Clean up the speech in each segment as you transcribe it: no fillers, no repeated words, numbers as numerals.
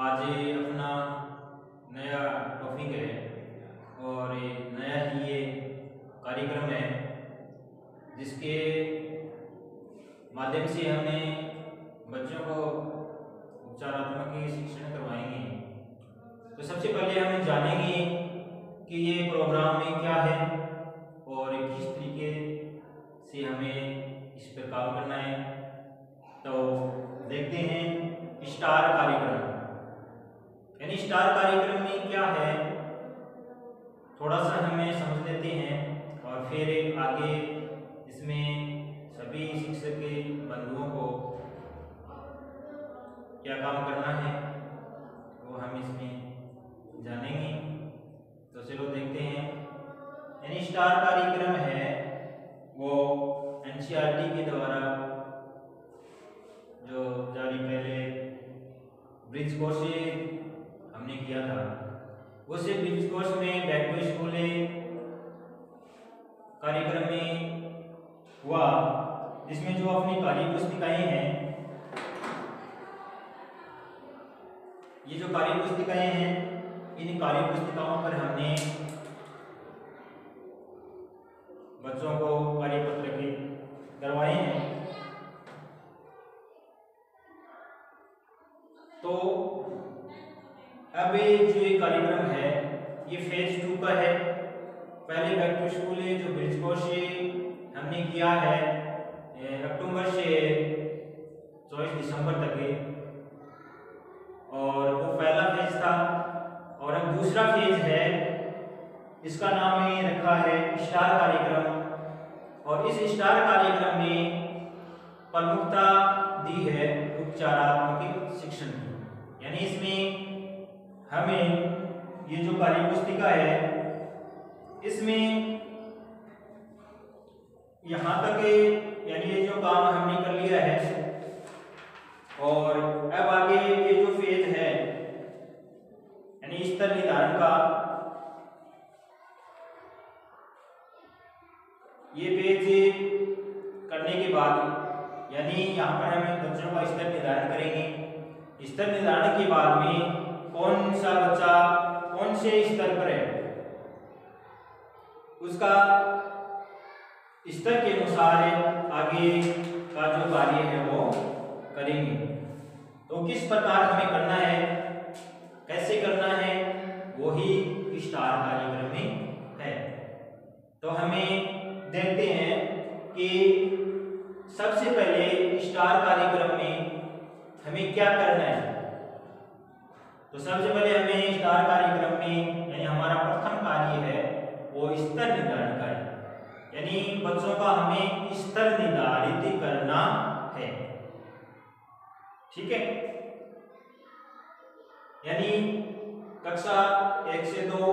आज अपना नया टॉपिक है और नया ही ये कार्यक्रम है जिसके माध्यम से हमें बच्चों को उपचारात्मक शिक्षण करवाएंगे। तो सबसे पहले हम जानेंगे कि ये प्रोग्राम में क्या है और किस तरीके से हमें इस पर काम करना है। तो देखते हैं स्टार कार्यक्रम, यानी स्टार कार्यक्रम में क्या है थोड़ा सा हमें समझ लेते हैं और फिर आगे इसमें सभी शिक्षक के बंधुओं को क्या काम करना है वो हम इसमें जानेंगे। तो चलो देखते हैं। यानी स्टार कार्यक्रम है वो एनसीईआरटी के द्वारा जो जारी पहले ब्रिज कोर्स से हमने किया था, उस ब्रिज कोर्स में बैक टू स्कूल कार्यक्रम में हुआ, जिसमें जो अपनी कार्य पुस्तिकाएं हैं, ये जो कार्य पुस्तिकाएं हैं, इन कार्य पुस्तिकाओं पर हमने बच्चों को कार्यपत्र के करवाए हैं। तो अब जो ये कार्यक्रम है ये फेज 2 का है। पहले बैक टू स्कूल जो ब्रिज कोर्स हमने किया है अक्टूबर से 24 दिसंबर तक के, और वो पहला फेज था। और अब दूसरा फेज है, इसका नाम ही रखा है स्टार कार्यक्रम। और इस स्टार कार्यक्रम में प्रमुखता दी है उपचारात्मक शिक्षण की। यानी इसमें हमें ये जो कार्य पुस्तिका है इसमें यहाँ तक यानी ये जो काम हमने कर लिया है, और अब आगे ये जो फेज है यानी स्तर निर्धारण का, ये पेज करने के बाद यानी यहाँ पर हम बच्चों का स्तर निर्धारण करेंगे। स्तर निर्धारण के बाद में कौन सा बच्चा कौन से स्तर पर है उसका स्तर के अनुसार आगे का जो कार्य है वो करेंगे। तो किस प्रकार हमें करना है, कैसे करना है, वो ही स्टार कार्यक्रम में है। तो हमें देखते हैं कि सबसे पहले स्टार कार्यक्रम में हमें क्या करना है। तो सबसे पहले हमें स्टार कार्यक्रम में यानी हमारा प्रथम कार्य है वो स्तर निर्धारण का है। यानी बच्चों का हमें स्तर निर्धारित करना है, ठीक है। यानी कक्षा 1 से 2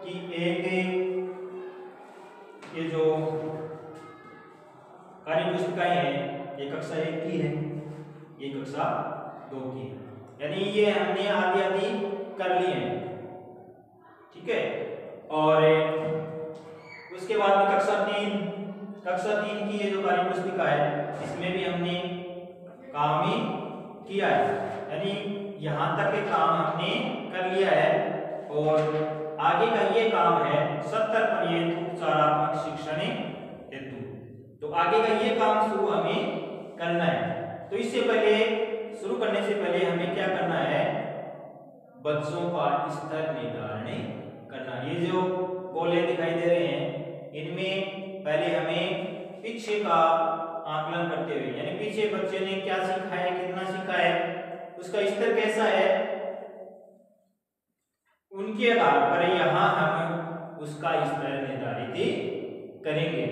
की ये जो कार्य पुस्तिकाएं हैं ये कक्षा 1 की है, ये कक्षा 2 की है। यानी ये हमने आधी आधी कर ली है, ठीक है। और उसके बाद में कक्षा 3 की ये जो कार्य पुस्तिका है इसमें भी हमने काम ही किया है। यानी यहाँ तक के काम हमने कर लिया है और आगे का ये काम है 70 पर्यंत उपचारात्मक शिक्षण हेतु। तो आगे का ये काम शुरू हमें करना है। तो इससे पहले शुरू करने से पहले हमें क्या करना है, बच्चों का स्तर निर्धारण करना। ये जो गोले दिखाई दे रहे हैं इनमें पहले हमें पीछे का आकलन करते हुए, यानी पीछे बच्चे ने क्या सीखा है, कितना सीखा है, उसका स्तर कैसा है, उनके आधार पर यहाँ हम उसका स्तर निर्धारित करेंगे।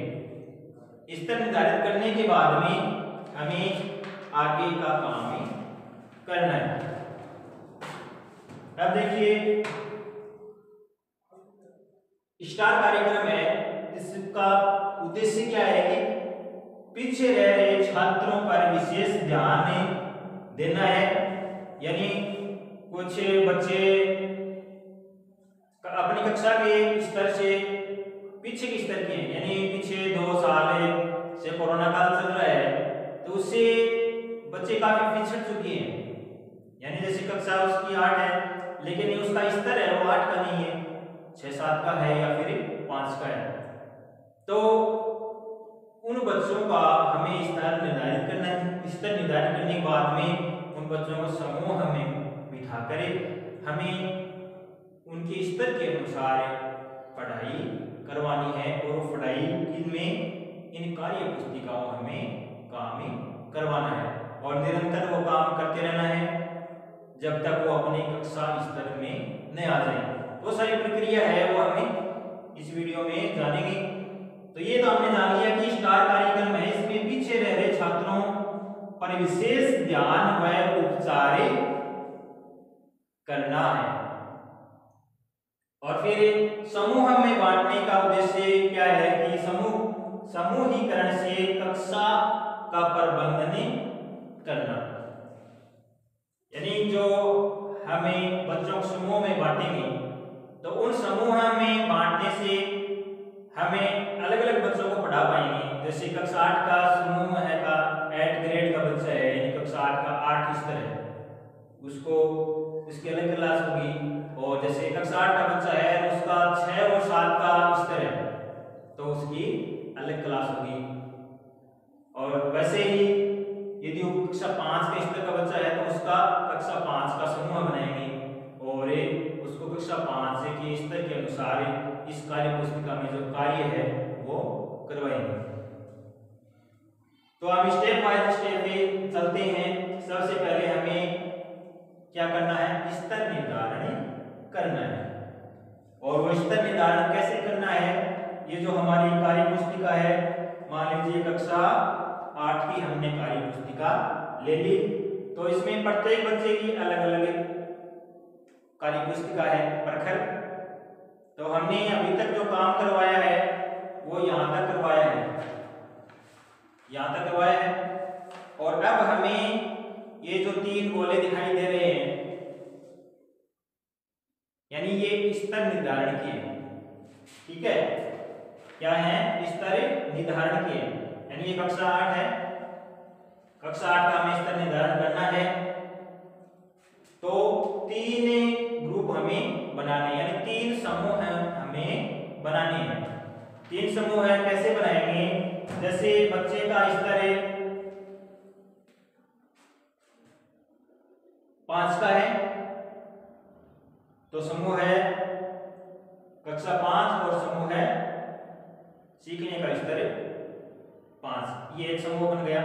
स्तर निर्धारित करने के बाद में हमें आगे का काम करना है। अब देखिए स्टार कार्यक्रम है, इसका उद्देश्य क्या है कि पीछे रह रहे छात्रों पर विशेष ध्यान देना है। यानी कुछ बच्चे अपनी कक्षा के स्तर से पीछे के स्तर के हैं, यानी पीछे 2 साल से कोरोना काल चल रहा है तो उससे बच्चे काफी पिछड़ चुके हैं। यानी जैसे कक्षा उसकी 8 है, लेकिन ये उसका स्तर है वो 8 का नहीं है, 6-7 का है या फिर 5 का है। तो उन बच्चों का हमें स्तर निर्धारित करना है। स्तर निर्धारित करने के बाद में उन बच्चों को समूह में बिठा कर हमें उनके स्तर के अनुसार पढ़ाई करवानी है, और पढ़ाई इनमें इन कार्य पुस्तिकाओं हमें काम करवाना है, और निरंतर वो काम करते रहना है जब तक वो अपने कक्षा स्तर में न आ जाए। वो सारी प्रक्रिया है वो हमें इस वीडियो में जानेंगे। तो ये तो हमने जान लिया कि स्टार कार्यक्रम है, इसमें पीछे रह रहे छात्रों पर विशेष ध्यान व उपचार करना है। और फिर समूह में बांटने का उद्देश्य क्या है कि समूहीकरण से कक्षा का प्रबंधन करना, यानी जो हमें बच्चों को समूह में बांटेंगे तो उन समूह में बांटने से हमें अलग अलग बच्चों को पढ़ा पाएंगे। जैसे कक्षा 8 का समूह है का 8 ग्रेड का बच्चा है, यानी कक्षा 8 का 8 स्तर है, उसको उसकी अलग क्लास होगी। और जैसे कक्षा 8 का बच्चा है उसका 6 और 7 का स्तर है तो उसकी अलग क्लास होगी। और वैसे ही यदि वो कक्षा 5 के स्तर का बच्चा है तो उसका कक्षा 5 का समूह बनाएंगे और उसको कक्षा 5 के स्तर के अनुसार इस कार्य पुस्तिका में जो कार्य है वो करवाएंगे। तो हम स्टेप बाय स्टेप चलते हैं। सबसे पहले हमें क्या करना है, स्तर निर्धारण करना है। और वो स्तर निर्धारण कैसे करना है, ये जो हमारी कार्य पुस्तिका है, मान लीजिए कक्षा 8 की हमने कार्य पुस्तिका ले ली, तो इसमें प्रत्येक बच्चे की अलग अलग कार्य पुस्तिका है प्रखर। तो हमने अभी तक जो काम करवाया है वो यहाँ तक करवाया है, यहाँ तक करवाया है। और अब हमें ये जो 3 गोले दिखाई दे रहे हैं, यानी ये स्तर निर्धारण के हैं, ठीक है, क्या है, स्तर निर्धारण के हैं। यानी ये कक्षा 8 है, कक्षा 8 का हमें स्तर निर्धारण करना है। तो 3 ग्रुप हमें बनाने, यानी 3 समूह हमें बनाने हैं। 3 समूह है, कैसे बनाएंगे, जैसे बच्चे का स्तर 5 का है तो समूह है कक्षा 5 और समूह है सीखने का स्तर 5, ये एक समूह बन गया।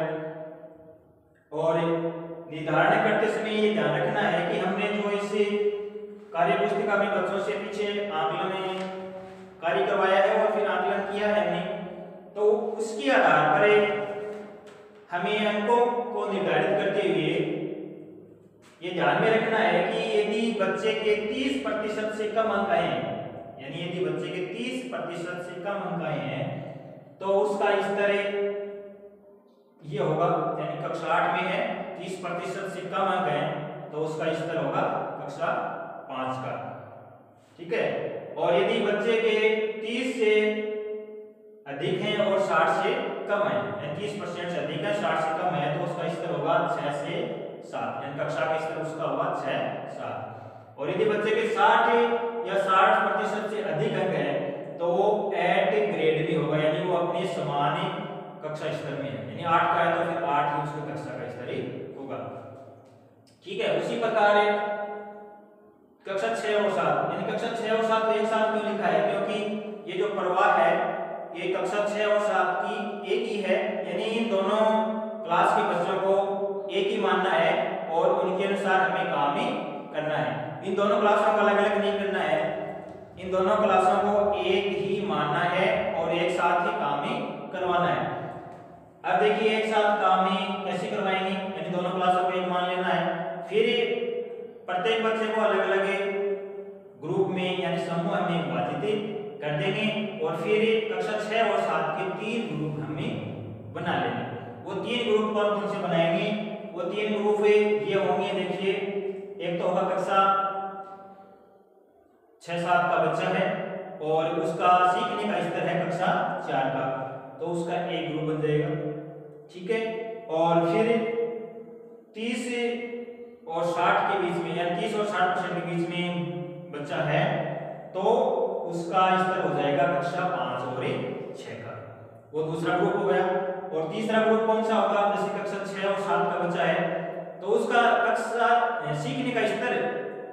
और निर्धारण करते समय ये ध्यान रखना है कि हमने जो इसे कार्य पुस्तिका में बच्चों से पीछे आकलन कार्य करवाया है और फिर आकलन किया है हमने, तो उसके आधार पर हमें अंकों को निर्धारित करते हुए ये ध्यान में रखना है कि यदि बच्चे के 30% से कम अंक आए हैं, यानी यदि बच्चे के 30% से कम अंक आए हैं तो उसका स्तर ये होगा, यानी कक्षा 8 में है 30% से कम अंक हैं तो उसका स्तर होगा कक्षा 5 का, ठीक है। और यदि बच्चे के 30 से अधिक हैं और 60 से कम है, यानी 30% से अधिक है 60 से कम है तो उसका स्तर होगा 6 से 7, यानी कक्षा का स्तर उसका होगा 6-7। और यदि बच्चे के 60 या 60% से अधिक अंक है तो वो 8 ग्रेड भी होगा, यानी वो अपने समान कक्षा स्तर में है, यानी 8 का है तो फिर 8 ही उसकी कक्षा का स्तर ही होगा, ठीक है। उसी प्रकार कक्षा 6 और 7, यानी कक्षा 6 और 7 एक साथ क्यों लिखा है, क्योंकि ये जो प्रवाह है ये कक्षा 6 और 7 की एक ही है, यानी इन दोनों क्लास के बच्चों को एक ही मानना है और उनके अनुसार हमें काम ही करना है। इन दोनों क्लासों को अलग अलग नहीं करना है, इन दोनों क्लासों को एक ही मानना है और एक साथ ही काम ही करवाना है। अब देखिए एक साथ काम ही कैसे करवाएंगे, यानी दोनों क्लासों को एक मान लेना है, फिर प्रत्येक बच्चे को अलग अलग ग्रुप में यानी समूह में विभाजित कर देंगे और फिर कक्षा 6 और 7 के 3 ग्रुप हमें बना लेंगे। वो 3 ग्रुप कौन कौन से बनाएंगे, वो 3 ग्रुप ये होंगे, देखिए एक तो होगा कक्षा 6-7 का बच्चा है और उसका सीखने का स्तर है कक्षा 4 का, तो उसका एक ग्रुप बन जाएगा, ठीक है। और फिर 30 और 60 के बीच 60% के बीच में बच्चा है तो उसका स्तर हो जाएगा कक्षा 5 और 6 का। वो दूसरा ग्रुप हो गया। और तीसरा ग्रुप कौन सा होगा? जैसे कक्षा 6 और 7 का बच्चा है तो उसका कक्षा सीखने का स्तर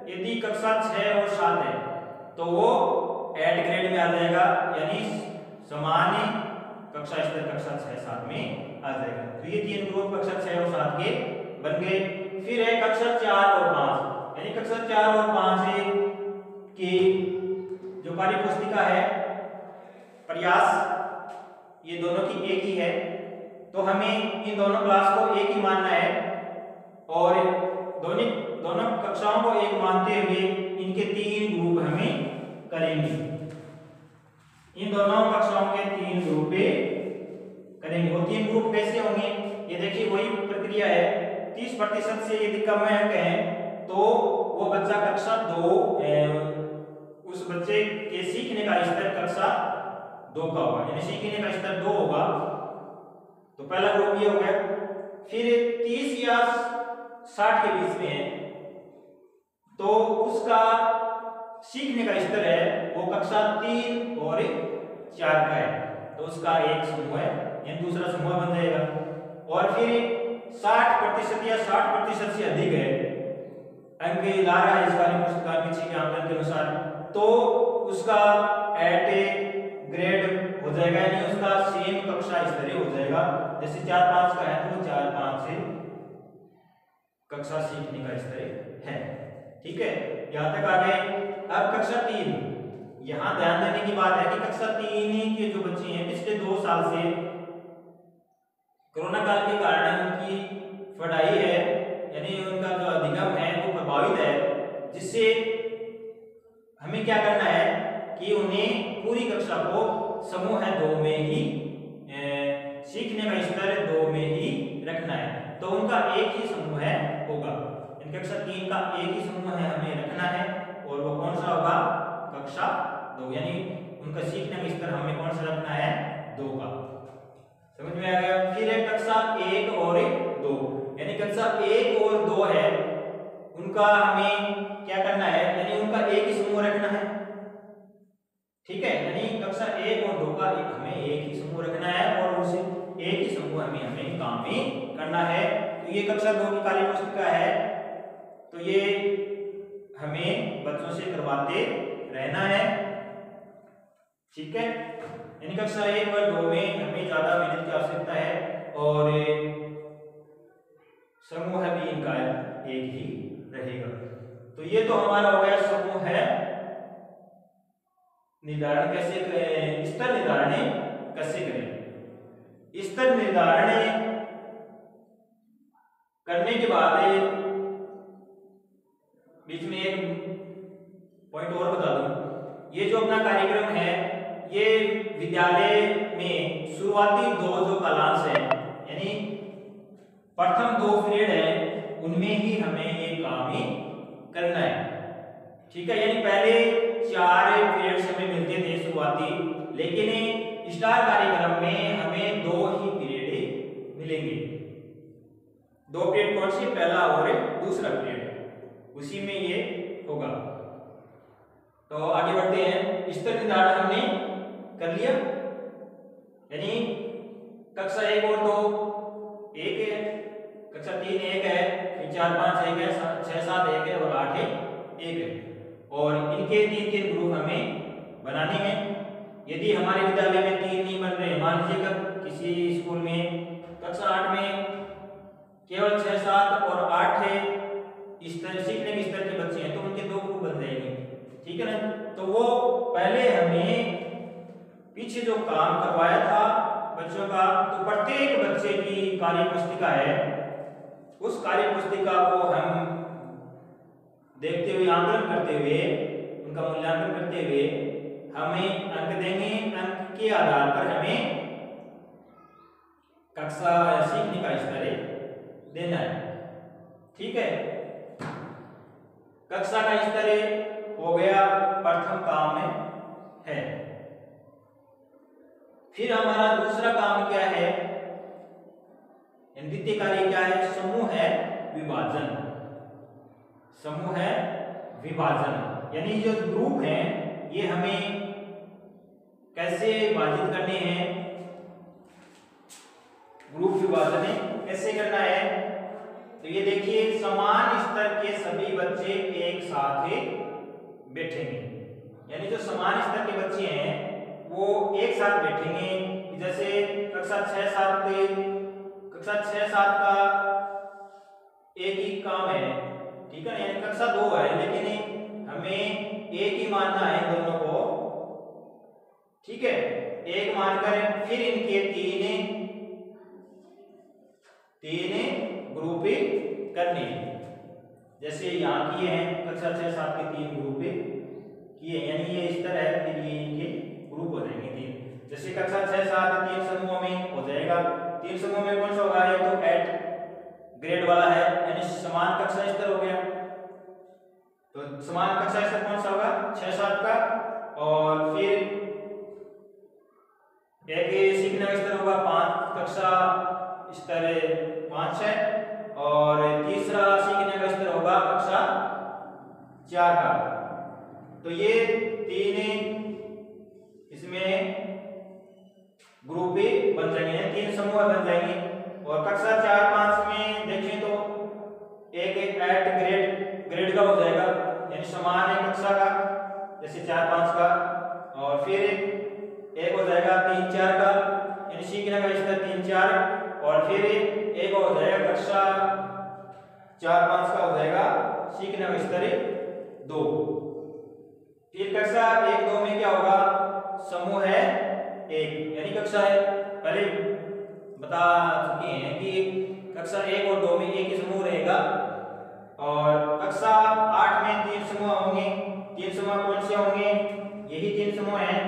यदि कक्षा 6 और 7 है तो वो 8 ग्रेड में आ जाएगा, यानी सामान्य कक्षा स्तर कक्षा 6-7 में आ जाएगा। तो ये तीन ग्रुप कक्षा 6 और 7 के बन गए। फिर है कक्षा 4 और 5, यानी कक्षा 4 और 5 की जो कार्य पुस्तिका है प्रयास ये दोनों की एक ही है, तो हमें इन दोनों क्लास को एक ही मानना है और दोनों कक्षाओं को एक मानते हुए इनके 3 ग्रुप हमें करेंगे। इन दोनों कक्षाओं के 3 ग्रुप करेंगे। वो 3 ग्रुप कैसे होंगे? ये देखिए वही प्रक्रिया है। 30% से यदि कम अंक हैं तो वो बच्चा कक्षा 2 उस बच्चे के सीखने का स्तर कक्षा 2 का होगा, यानी सीखने का स्तर 2 होगा। तो पहला ग्रुप ये हो गया। फिर 30 या 60 के बीच में है तो उसका सीखने का स्तर है वो कक्षा 3 और 4 का है, तो उसका एक समूह है, यानी दूसरा समूह बन जाएगा। और फिर 60% या 60% से अधिक है अंक ला रहा है इस कार्य पुस्तिका पीछे के आंकलन के अनुसार, तो उसका 8 ग्रेड हो जाएगा, यानी उसका सेम कक्षा स्तरीय हो जाएगा। जैसे 4-5 का है तो 4-5 से कक्षा सीखने का स्तरीय है। ठीक है, यहां तक आ गए। अब कक्षा 3, यहां ध्यान देने की बात है कि कक्षा 3 के जो बच्चे हैं पिछले 2 साल से कोरोना काल के कारण उनकी पढ़ाई है यानी उनका जो अधिगम है वो प्रभावित है, जिससे हमें क्या करना है कि उन्हें पूरी कक्षा को समूह 2 में ही सीखने का स्तर 2 में ही रखना है। तो उनका एक ही समूह होगा, कक्षा 3 का एक ही समूह है हमें रखना है और वो कौन सा होगा? कक्षा 2, यानी उनका सीखने का स्तर हमें कौन सा रखना है? 2 का। समझ में आ गया? फिर है कक्षा 1 और 2, यानी कक्षा 1 और 2 है उनका हमें क्या करना है? यानी उनका एक ही समूह रखना है। ठीक है, यानी कक्षा 1 और 2 का हमें एक ही समूह रखना है और उस एक ही समूह हमें काम में करना है। तो ये कक्षा 2 की कार्य पुस्तिका है, तो ये हमें बच्चों से करवाते रहना है। ठीक है, यानी कक्षा 1 और 2 में हमें ज्यादा मेहनत की आवश्यकता है और समूह भी इनका एक ही रहेगा। तो ये तो हमारा हो गया समूह निर्धारण कैसे करें, स्तर निर्धारण कैसे करें। स्तर निर्धारण करने के बाद बीच में एक पॉइंट और बता दूं, ये जो अपना कार्यक्रम है ये विद्यालय में शुरुआती 2 जो कालांश है यानी प्रथम 2 पीरियड है उनमें ही हमें ये काम ही करना है। ठीक है, यानी पहले 4 पीरियड्स हमें मिलते थे शुरुआती, लेकिन स्टार कार्यक्रम में हमें 2 ही पीरियड मिलेंगे। 2 पीरियड कौन से? पहला और दूसरा पीरियड, उसी में ये होगा। तो आगे बढ़ते हैं। स्तर निर्धारण हमने कर लिया, यानी कक्षा 1 और 2 एक है, कक्षा 3 एक है, फिर 4-5 एक है, 6-7 एक है और 8 एक है। और इनके 3 ग्रुप हमें बनाने हैं। यदि हमारे विद्यालय में 3 नहीं बन रहे, मान लीजिए किसी स्कूल में कक्षा 8 में केवल 6-7 और 8 स्तर सीखने के स्तर के बच्चे हैं तो उनके 2 ग्रुप बन जाएंगे। ठीक है ना, तो वो पहले हमें पीछे जो काम करवाया था बच्चों का, तो प्रत्येक बच्चे की कार्य पुस्तिका है, उस कार्य पुस्तिका को हम देखते हुए आकलन करते हुए उनका मूल्यांकन करते हुए हमें अंक देंगे। अंक के आधार पर हमें कक्षा सीखने का स्तर देना है। ठीक है, कक्षा का स्तर हो गया, प्रथम काम है। फिर हमारा दूसरा काम क्या है? द्वितीय कार्य क्या है? समूह है विभाजन। समूह है विभाजन, यानी जो ग्रुप हैं ये हमें कैसे विभाजित करने हैं, ग्रुप विभाजन कैसे करना है। तो ये देखिए समान स्तर के सभी बच्चे एक साथ बैठेंगे, यानी जो समान स्तर के बच्चे हैं वो एक साथ बैठेंगे। जैसे कक्षा 6-7 का एक ही काम है, ठीक है, यानी कक्षा 2 है, लेकिन हमें एक ही मानना है दोनों को, ठीक है, एक मानकर फिर इनके तीन ग्रुप करने। जैसे यहाँ किए हैं कक्षा 6-7 के 3 ग्रुप किए, यानी ये इस तरह है, फिर ये इनके ग्रुप हो जाएंगे 3। जैसे कक्षा 6-7 3 समूहों में हो जाएगा। 3 समूह में कौन सा होगा, ये तो 8 ग्रेड वाला है, यानी समान कक्षा स्तर हो गया। तो समान कक्षा स्तर कौन सा होगा, 6-7 का, और फिर एक सीखने का स्तर होगा 5 कक्षा स्तर 5-6, और तीसरा सीखने का स्तर होगा कक्षा 4 का। तो ये 3 इसमें ग्रुप बन जाएंगे, 3 समूह बन जाएंगे। और कक्षा 4-5 में देखें तो एक 8 ग्रेड का हो जाएगा, यानी समान है कक्षा का, जैसे 4-5 का, और फिर एक हो जाएगा 3-4 का, यानी सीखने का स्तर 3-4, और फिर एक हो जाएगा कक्षा 4-5 का हो जाएगा सीखने का स्तर 2। फिर कक्षा 1-2 में क्या होगा, समूह है 1, यानी कक्षा है, पहले बता चुके हैं कि कक्षा 1 और 2 में एक ही समूह रहेगा। और कक्षा 8 में 3 समूह होंगे। 3 समूह कौन से होंगे, यही 3 समूह हैं।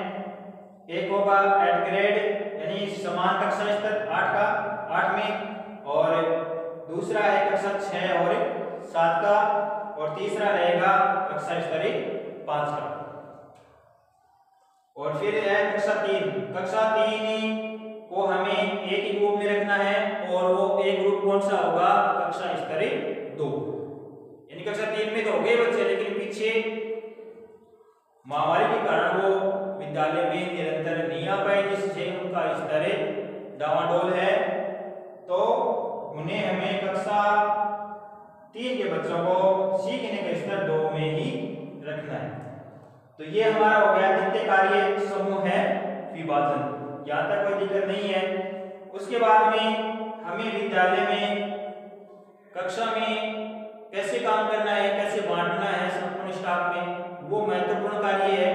एक होगा 8 ग्रेड, यानी समान कक्षा स्तर 8 का 8 में, और दूसरा है कक्षा 6 और 7 का, और तीसरा रहेगा कक्षा स्तर 5 का। और फिर है कक्षा 3। कक्षा 3 को हमें एक ही ग्रुप में रखना है, और वो एक ग्रुप कौन सा होगा, कक्षा स्तर 2। यानी कक्षा 3 में तो हो गए बच्चे, लेकिन पीछे महामारी के कारण वो विद्यालय में निरंतर नहीं आ पाए, जिससे उनका स्तर डावाडोल है। तो उन्हें हमें कक्षा 3 के बच्चों को सीखने के स्तर 2 में ही रखना है। तो ये हमारा हो गया द्वितीय कार्य समूह है विभाजन, यहाँ तक कोई दिक्कत नहीं है। उसके बाद में हमें विद्यालय में कक्षा में कैसे काम करना है, कैसे बांटना है संपूर्ण स्टाफ में, वो महत्वपूर्ण कार्य है।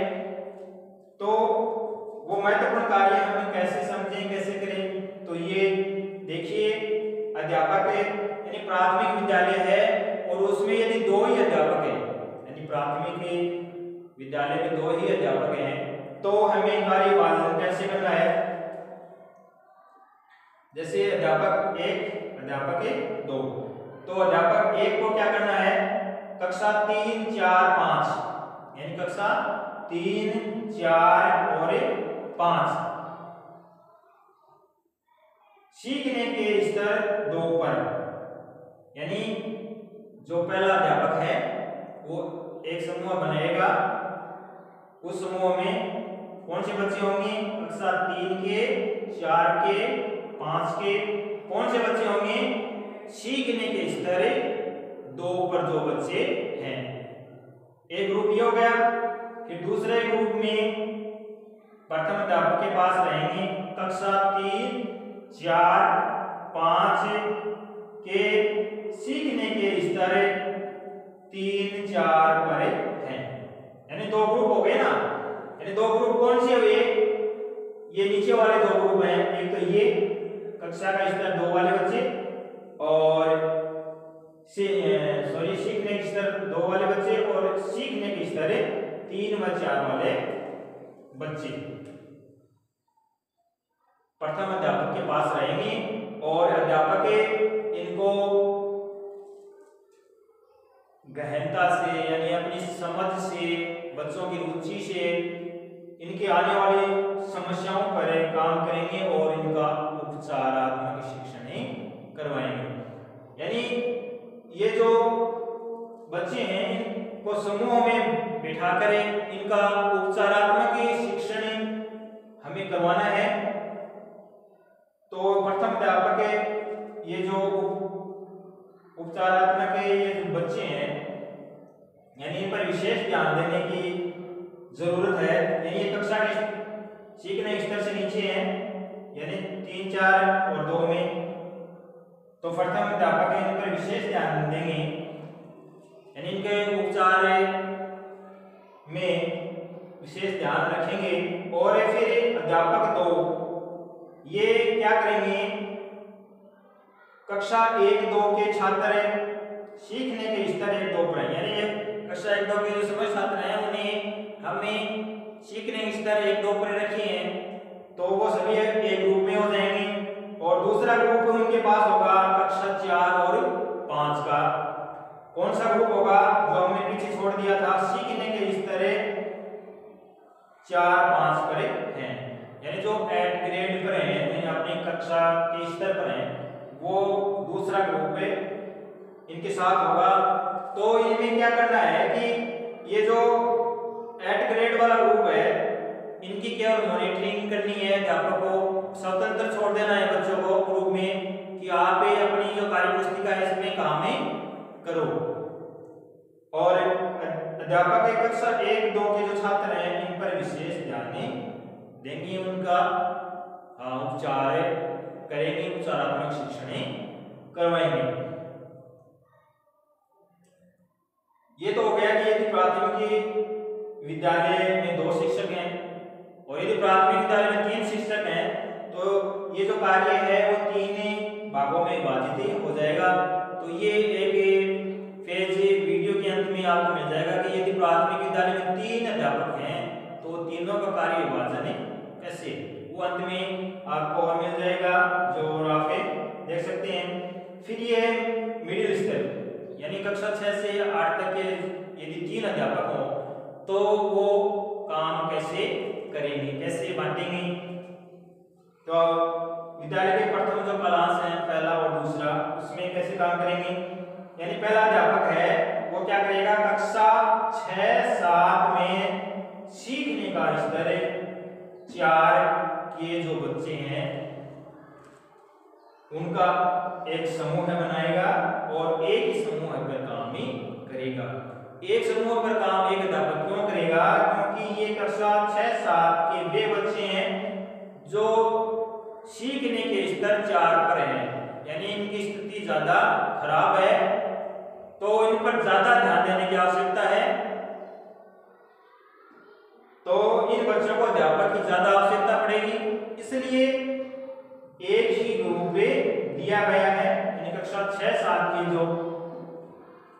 तो वो महत्वपूर्ण कार्य हम कैसे समझें, कैसे करें, तो ये देखिए अध्यापक यानी प्राथमिक विद्यालय है, और उसमें यदि 2 ही अध्यापक हैं, यानी प्राथमिक विद्यालय में 2 ही अध्यापक हैं, तो हमें कार्य विभाजन कैसे करना है। जैसे अध्यापक 1 अध्यापक 2, तो अध्यापक 1 को क्या करना है, कक्षा 3, 4, 5, यानी कक्षा 3, 4 और 5 सीखने के स्तर 2 पर, यानी जो पहला अध्यापक है वो एक समूह बनाएगा। उस समूह में कौन से बच्चे होंगे, कक्षा 3 के, 4 के, 5 के कौन से बच्चे होंगे, सीखने के स्तर 2 पर जो बच्चे हैं। एक ग्रुप ये हो गया। फिर दूसरे ग्रुप में प्रथम अध्यापक के पास रहेंगे कक्षा 3, 4, 5 के सीखने के स्तर 3, 4 पर हैं, यानी 2 ग्रुप हो गए ना। यानी 2 ग्रुप कौन से हुए, ये नीचे वाले 2 ग्रुप हैं, एक तो ये कक्षा का स्तर 2 वाले बच्चे, और सीखने के स्तर 2 वाले बच्चे, और सीखने के स्तर 3 व 4 वाले बच्चे प्रथम अध्यापक के पास रहेंगे। और अध्यापक इनको गहनता से, यानी अपनी समझ से, बच्चों की रुचि से इनके आने वाली समस्याओं पर काम करेंगे और इनका उपचारात्मक शिक्षण करवाएंगे। यानी ये जो बच्चे हैं को समूहों में बिठा कर इनका उपचारात्मक शिक्षण हमें करवाना है। तो प्रथम अध्यापक ये जो उपचारात्मक ये जो बच्चे हैं यानी इन पर विशेष ध्यान देने की जरूरत है। यानी ये कक्षा के सीखने स्तर से नीचे हैं यानी 3, 4 और 2 में, तो प्रथम अध्यापक इन पर विशेष ध्यान देंगे यानी इनके उपचार में विशेष ध्यान रखेंगे। और फिर अध्यापक 2 ये क्या करेंगे, कक्षा 1, 2 के छात्र सीखने के स्तर 1, 2 पर यानी कक्षा 1, 2 के जो समझ छात्र हैं उन्हें हमने सीखने के स्तर 1, 2 पर रखे हैं, तो वो सभी एक ग्रुप में हो जाएंगे। और दूसरा ग्रुप उनके पास होगा कक्षा 4 और 5 का। कौन सा ग्रुप होगा, जो हमने पीछे छोड़ दिया था, सीखने के स्तर 4, 5 पर हैं यानी जो 8 ग्रेड पर हैं यानी अपनी कक्षा के स्तर पर हैं, वो दूसरा ग्रुप इनके साथ होगा। तो इनमें क्या करना है कि ये जो 8 ग्रेड वाला ग्रुप है इनकी केवल मॉनिटरिंग करनी है, अध्यापक को स्वतंत्र छोड़ देना है बच्चों को ग्रुप में कि आप अपनी जो कार्य पुस्तिका है इसमें काम करो। और अध्यापक कक्षा 1, 2 के जो छात्र हैं इन पर विशेष ध्यान देंगे, उनका उपचार करेंगे, उपचारात्मक शिक्षण करवाएंगे। ये तो हो गया कि यदि प्राथमिक विद्यालय में 2 शिक्षक हैं और यदि प्राथमिक विद्यालय में 3 शिक्षक हैं तो ये जो कार्य है वो 3 भागों में विभाजित हो जाएगा। तो ये एक पेज वीडियो के अंत में आपको मिल जाएगा कि यदि प्राथमिक विद्यालय में 3 अध्यापक हैं तो तीनों का कार्य विभाजन कैसे, वो अंत में आपको और मिल जाएगा जो आप देख सकते हैं। फिर ये मिडिल स्तर यानी कक्षा 6 से 8 तक के यदि 3 अध्यापक हों तो वो काम कैसे करेंगे, कैसे बांटेंगे। तो विद्यालय के प्रथम जो क्लास है, पहला और दूसरा, उसमें कैसे काम करेंगे। यानी पहला अध्यापक है वो क्या करेगा, कक्षा 6, 7 में सीखने का स्तर 4 के जो बच्चे हैं उनका एक समूह बनाएगा और एक ही समूह पर काम ही करेगा। एक समूह पर काम एक अध्यापक क्यों करेगा, क्योंकि ये कक्षा 6, 7 के वे बच्चे हैं जो सीखने के स्तर 4 पर हैं यानी इनकी स्थिति ज्यादा खराब है, तो इन पर ज्यादा ध्यान देने की आवश्यकता है। तो इन बच्चों को अध्यापक की ज्यादा आवश्यकता पड़ेगी, इसलिए एक ही ग्रुप दिया गया है यानी कक्षा 6, 7 के जो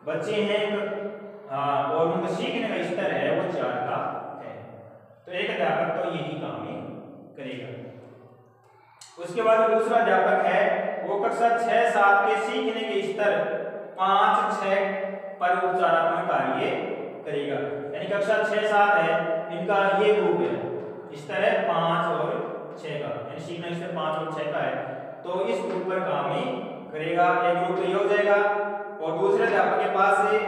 बच्चे हैं और उनका सीखने का स्तर है वो 4 का है, तो एक अध्यापक तो यही काम ही करेगा। उसके बाद दूसरा अध्यापक है वो कक्षा 6, 7 के सीखने के स्तर 5, 6 पर उपचारात्मक कार्य करेगा यानी कक्षा 6, 7 है इनका ये ग्रुप है, स्तर है 5 और 6 का यानी सीखने स्तर 5 और 6 का है, तो इस ग्रुप पर काम ही करेगा। एक ग्रुप ये हो जाएगा और दूसरे अध्यापक के पास से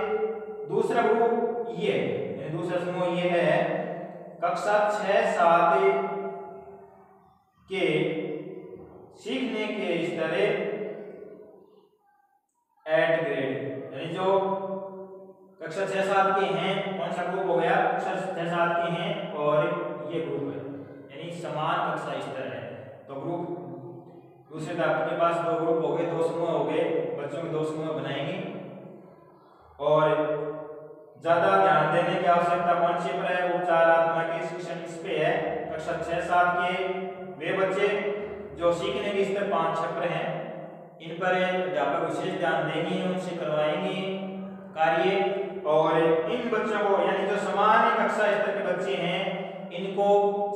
दूसरा ग्रुप ये है, दूसरा समूह ये है कक्षा 6, 7 के सीखने के स्तर 8 ग्रेड यानी जो कक्षा 6, 7 के हैं, कौन सा ग्रुप हो गया, कक्षा 6, 7 के हैं और ये ग्रुप है यानी समान कक्षा स्तर है, तो ग्रुप दूसरे अध्यापक के पास 2 ग्रुप हो गए, 2 समूह हो गए, बच्चों के 2 समूह बनाएंगे। और ज्यादा ध्यान देने की आवश्यकता कौन सी पर है, उपचारात्मक शिक्षण इस पे है। कक्षा 6, 7 के वे बच्चे जो सीखने के स्तर 5, 6 पर हैं इन पर अध्यापक विशेष ध्यान देंगे, उनसे करवाएंगे कार्य। और इन बच्चों को यानी जो सामान्य कक्षा स्तर के बच्चे हैं इनको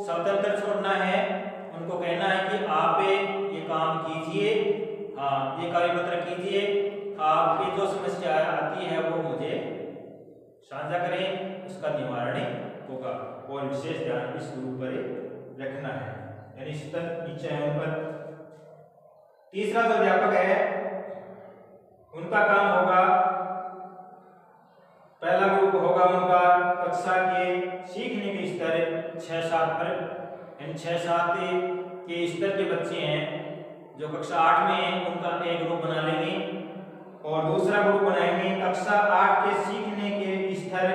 स्वतंत्र छोड़ना है, उनको कहना है कि आप ये काम कीजिए, ये कार्यपत्र कीजिए, आपकी जो समस्या आती है वो मुझे साझा करें, उसका निवारण होगा। और विशेष ध्यान इस ग्रुप पर रखना है यानी स्तर नीचे है उन पर। तीसरा जो अध्यापक है उनका काम होगा, पहला ग्रुप होगा 6-7 पर, यानी 6-7 के स्तर के बच्चे हैं जो कक्षा 8 में हैं, उनका एक ग्रुप बना लेंगे और दूसरा ग्रुप बनाएंगे कक्षा 8 के सीखने के स्तर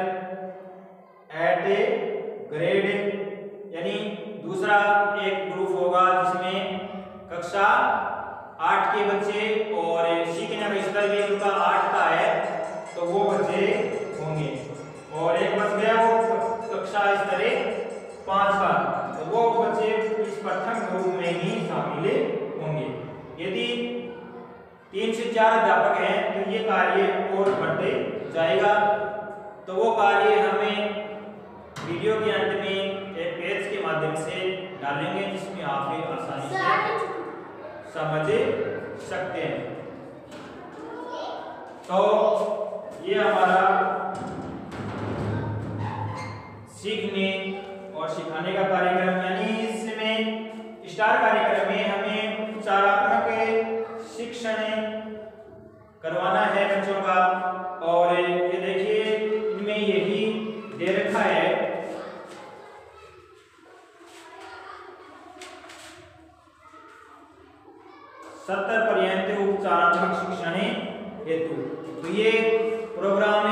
एट ग्रेड, यानी दूसरा एक ग्रुप होगा जिसमें कक्षा 8 के बच्चे और सीखने का स्तर भी उनका 8 का है तो वो बच्चे होंगे, और एक बच गया वो कक्षा स्तर 5 का, तो वो बच्चे इस प्रथम ग्रुप में ही शामिल होंगे। यदि 3 से 4 अध्यापक हैं तो ये कार्य और बढ़ते जाएगा। तो वो कार्य हमें वीडियो के अंत में एक पेज के माध्यम से डालेंगे जिसमें आप आसानी से समझ सकते हैं। तो ये हमारा सीखने और सिखाने का कार्यक्रम, यानी इसमें स्टार कार्यक्रम में हमें उपचारात्मक शिक्षण करवाना है बच्चों का। और ये देखिए इनमें यही दे रखा है, सत्तर पर्यंत उपचारात्मक शिक्षण हेतु। तो ये प्रोग्राम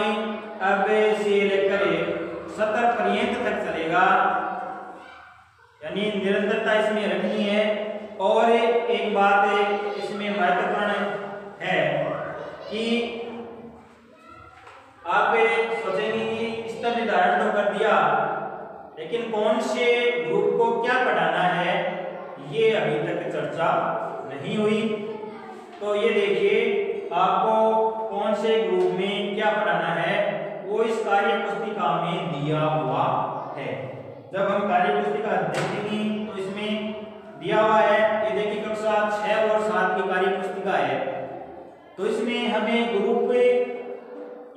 अब से लेकर 70 पर्यंत तक चलेगा, यानी निरंतरता इसमें रखनी है। और एक बात इसमें महत्वपूर्ण है कि आप सोचेंगे कि स्तर निर्धारण तो कर दिया, लेकिन कौन से ग्रुप को क्या पढ़ाना है ये अभी तक चर्चा नहीं हुई। तो ये देखिए आपको कौन से ग्रुप में क्या पढ़ाना है वो इस कार्य पुस्तिका में दिया हुआ है। जब हम कार्य पुस्तिका देखेंगे तो इसमें दिया हुआ है, ये देखिए कक्षा 6 और 7 की कार्य पुस्तिका है। तो इसमें हमें ग्रुप,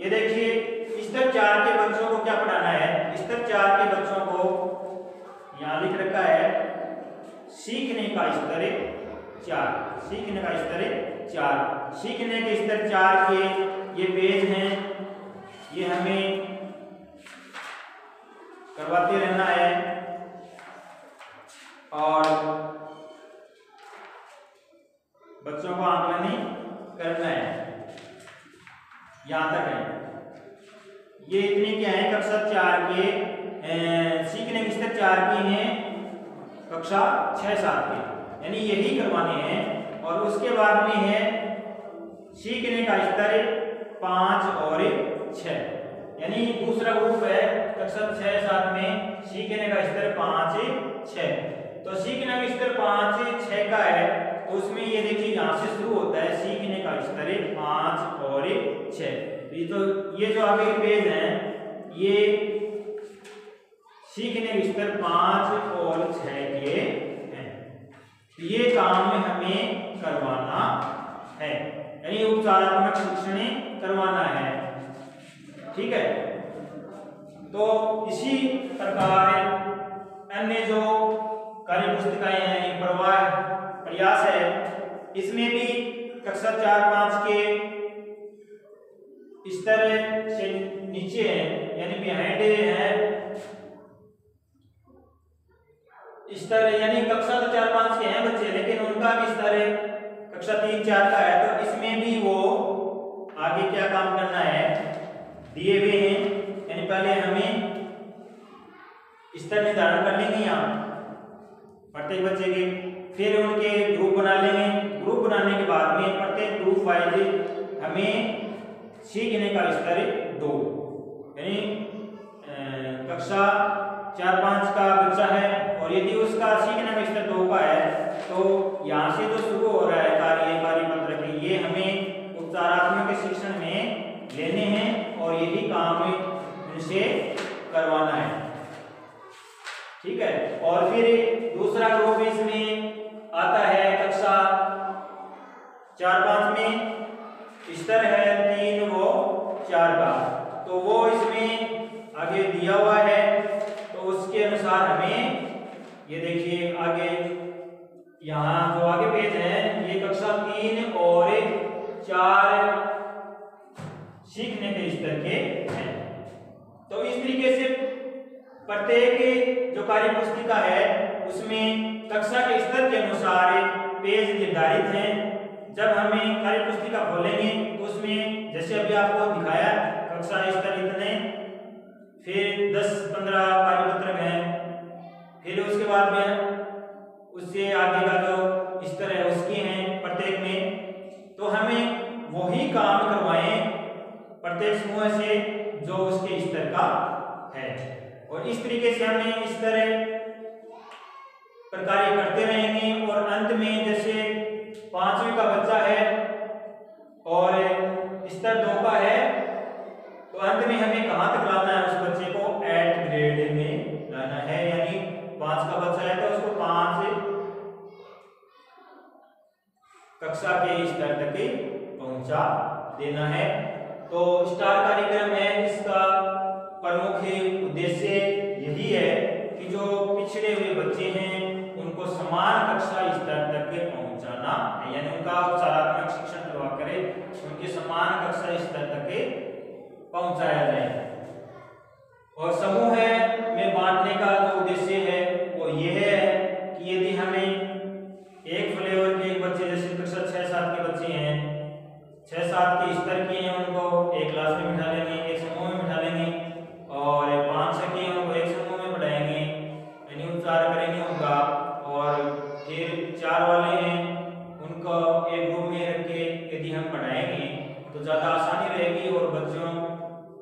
ये देखिए स्तर 4 के बच्चों को क्या पढ़ाना है। स्तर 4 के बच्चों को यहाँ लिख रखा है सीखने का स्तर 4, सीखने का स्तर 4, सीखने के स्तर 4 के ये पेज हैं, ये हमें करवाते रहना है और बच्चों को आकलन करना है। यहाँ तक है, ये इतने क्या है कक्षा 4 के सीखने के स्तर 4 के हैं कक्षा 6-7 के, यानी यही करवाने हैं। और उसके बाद में है सीखने का स्तर 5 और 6, यानी दूसरा ग्रुप है कक्षा 6-7 में सीखने का स्तर 5-6। तो सीखने का स्तर 5-6 का है, तो उसमें ये देखिए यहाँ से शुरू होता है सीखने का स्तर 5 और 6। ये जो आगे पेज है ये सीखने के स्तर 5 और 6 के हैं। तो ये काम हमें करवाना है, यानी उपचारात्मक शिक्षण करवाना है, ठीक है। तो इसी प्रकार अन्य जो कार्य पुस्तिकाएं हैं, प्रयास है, इसमें भी कक्षा 4-5 के स्तर से नीचे है, यानी बिहाइंड है स्तर, यानी कक्षा तो 4-5 के हैं बच्चे, लेकिन उनका भी स्तर कक्षा 3-4 का है। तो इसमें भी वो आगे क्या काम करना है दिए हुए हैं, यानी पहले हमें स्तर निर्धारण कर लेंगे यहाँ प्रत्येक बच्चे के, फिर उनके ग्रुप बना लेंगे। ग्रुप बनाने के बाद में प्रत्येक ग्रुप वाइज हमें सीखने का स्तर 2, यानी कक्षा 4-5 का बच्चा है और यदि उसका सीखने का स्तर 2 का है तो यहाँ से जो शुरू हो रहा है कार्य पत्र के, ये हमें उपचारात्मक शिक्षण में लेने हैं और यही काम इनसे करवाना है, ठीक है। और फिर दूसरा ग्रुप इसमें आता है कक्षा 4-5 में, स्तर है 3 और 4 का, तो वो इसमें आगे दिया हुआ है। तो उसके अनुसार हमें ये देखिए आगे यहाँ जो आगे पेज है ये कक्षा 3 और 4 सीखने के स्तर के हैं। तो इस तरीके से प्रत्येक जो कार्य पुस्तिका है उसमें कक्षा के स्तर के अनुसार पेज निर्धारित हैं। जब हमें कार्य पुस्तिका खोलेंगे तो उसमें जैसे अभी आपको दिखाया कक्षा स्तर इतने, फिर 10-15 कार्यपत्रक हैं, फिर उसके बाद में उससे आगे का जो स्तर है उसके हैं प्रत्येक में। तो हमें वही काम करवाएं प्रत्येक समूह से जो उसके स्तर का है, और इस तरीके से हमें इस तरह प्रकार करते रहेंगे। और अंत में जैसे 5वीं का बच्चा है और स्तर 2 का है, तो अंत में हमें कहां तक लाना है उस बच्चे को 8th ग्रेड में लाना है। यानी 5 का बच्चा है तो उसको 5 कक्षा के स्तर तक पहुंचा देना है। तो स्टार कार्यक्रम है, इसका प्रमुख उद्देश्य यही है कि जो पिछड़े हुए बच्चे हैं उनको समान कक्षा स्तर तक पहुंचाना है, यानी उनका उपचारात्मक शिक्षण करवा करे, उनके समान कक्षा स्तर तक पहुंचाया जाए। और समूह में बांटने का जो उद्देश्य है वो ये है कि यदि हमें एक फ्लेवर के एक बच्चे जैसे कक्षा 6-7 के बच्चे हैं, 6-7 के स्तर के हैं, उनको एक क्लास में बिठा लेंगे, एक समूह में बिठा लेंगे, और 5-6 के उनको एक समूह में पढ़ाएंगे, यानी उपचार करेंगे उनका। और फिर 4 वाले हैं उनको एक ग्रुप में रख के यदि हम पढ़ाएंगे तो ज़्यादा आसानी रहेगी और बच्चों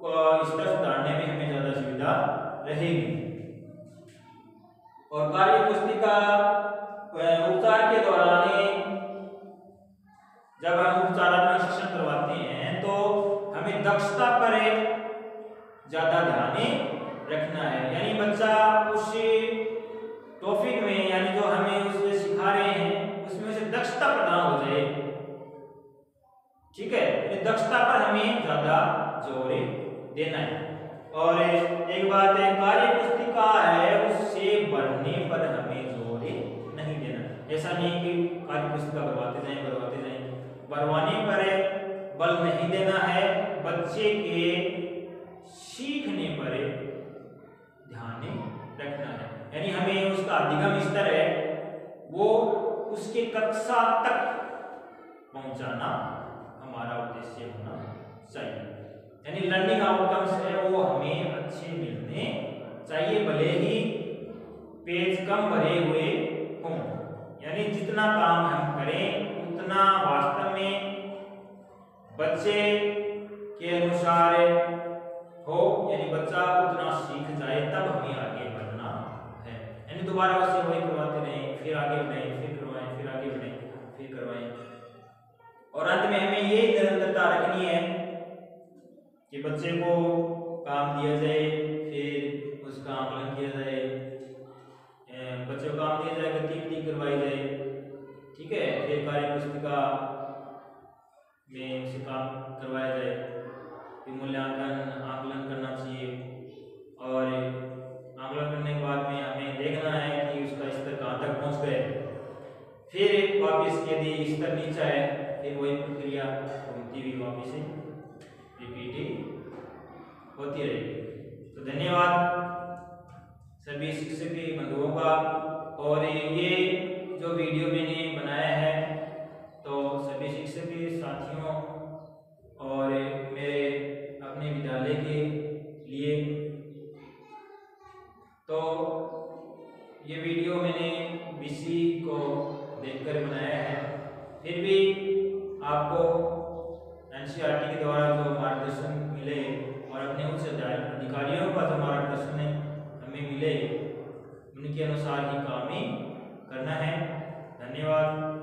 को स्तर सुधारने में हमें ज़्यादा सुविधा रहेगी। और कार्य पुस्तिका उपचार के दौरान जब हम उपचारात्मक शिक्षण करवाते हैं तो हमें दक्षता पर ज्यादा ध्यान रखना है, यानी बच्चा उस टॉपिक में यानी जो हमें उसे सिखा रहे हैं उसमें उसे दक्षता प्रदान हो जाए। ठीक है, दक्षता पर हमें ज्यादा जोर देना है। और एक बात है, कार्य पुस्तिका है उससे बढ़ने पर हमें जोर नहीं देना। ऐसा नहीं कि कार्य पुस्तिका बढ़वाते जाएं बढ़वाने पर बल नहीं देना है, बच्चे के सीखने पर ध्यान रखना है। यानी हमें उसका अधिगम स्तर है वो उसके कक्षा तक पहुंचाना हमारा उद्देश्य होना चाहिए। यानी लर्निंग आउटकम्स है वो हमें अच्छे मिलने चाहिए, भले ही पेज कम भरे हुए हों। यानी जितना काम हम करें उतना वास्तव में बच्चे के अनुसार हो, यानी बच्चा उतना सीख जाए, तब हमें आगे बढ़ना है। यानी दोबारा उससे वही करवाते रहें, फिर आगे बढ़ें, फिर करवाएं, फिर आगे बढ़ें, फिर करवाएं। और अंत में हमें ये निरंतरता रखनी है कि बच्चे को काम दिया जाए, फिर उसका आकलन किया जाए, बच्चे को काम दिया जाए, गतिविधि करवाई जाए। ठीक है, फिर कार्य पुस्तिका में उसे काम करवाया जाए, फिर मूल्यांकन आकलन करना चाहिए। और आकलन करने के बाद में हमें देखना है कि उसका स्तर कहाँ तक पहुँच गए। फिर वापस यदि स्तर नीचा है फिर वही प्रक्रिया घूमती हुई वापस रिपीट होती रहेगी। तो धन्यवाद सभी शिक्षक बंधुओं का। और ये जो वीडियो मैंने बनाया है तो सभी शिक्षक साथियों और मेरे अपने विद्यालय के लिए, तो ये वीडियो मैंने बीसी को देखकर बनाया है। फिर भी आपको एनसीईआरटी के द्वारा जो मार्गदर्शन मिले और अपने उच्च अधिकारियों का जो मार्गदर्शन हमें मिले उनके अनुसार ही काम करना है। धन्यवाद।